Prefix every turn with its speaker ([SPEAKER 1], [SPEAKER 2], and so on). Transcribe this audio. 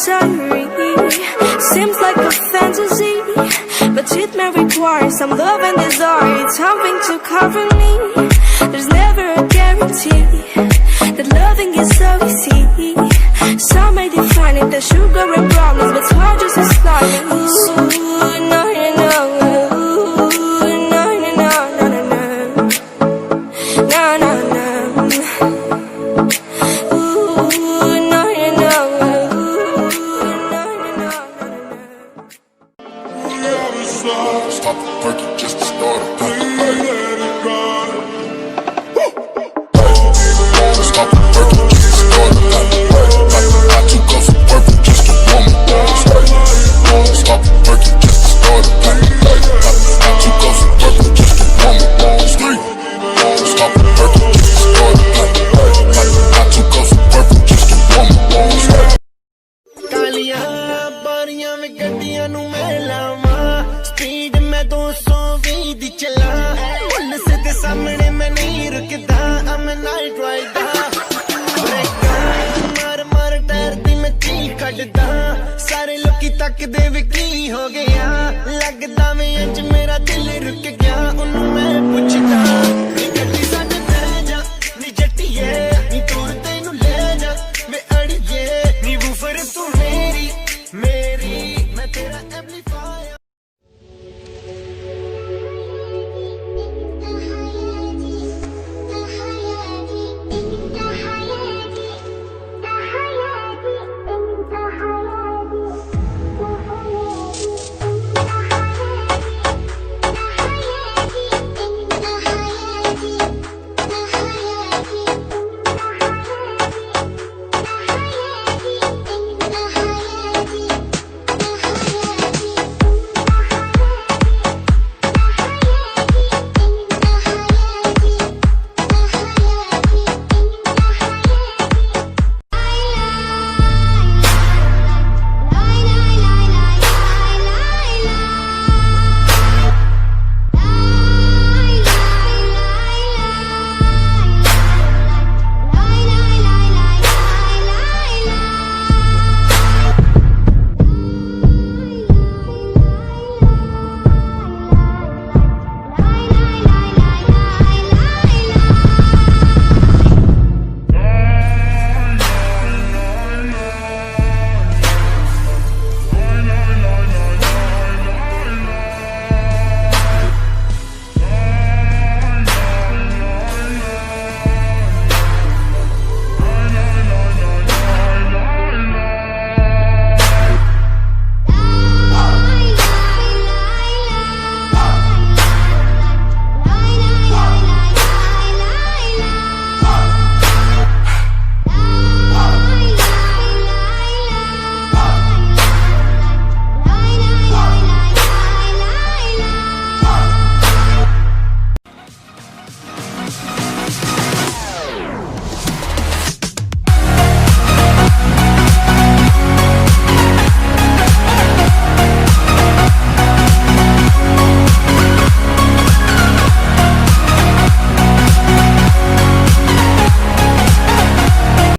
[SPEAKER 1] necessary. Seems like a fantasy, but it may require some love and desire. It's something to cover me. There's never a guarantee that loving is so easy. Some may define it as sugar and problems, but it's hard just to start it. Ooh, no, you know. Ooh, no, you know, no, no, no. No, no, no. Ooh, no, you know. Ooh, no, you know, no, no, no.
[SPEAKER 2] Stop working just to start a gun. Stop working just to start a gun. I took off from work just to warm up. Stop working just to start a gun. I took off from work just to warm up. Stop working just to start a gun. I took off from work just to warm up.
[SPEAKER 3] कालियां बारियां में गड्डियां नू मैं लावा speed में 220 दी चला police दे सामने मैं नहीं रुकदा I'm a night rider ब्रेकां मार मार टायर दी मैं चीख कड्डदा सारे लोकी तकदे वे की हो गया लगदा मैं अज मेरा दिल रुक गया उन्नू मैं पुछदा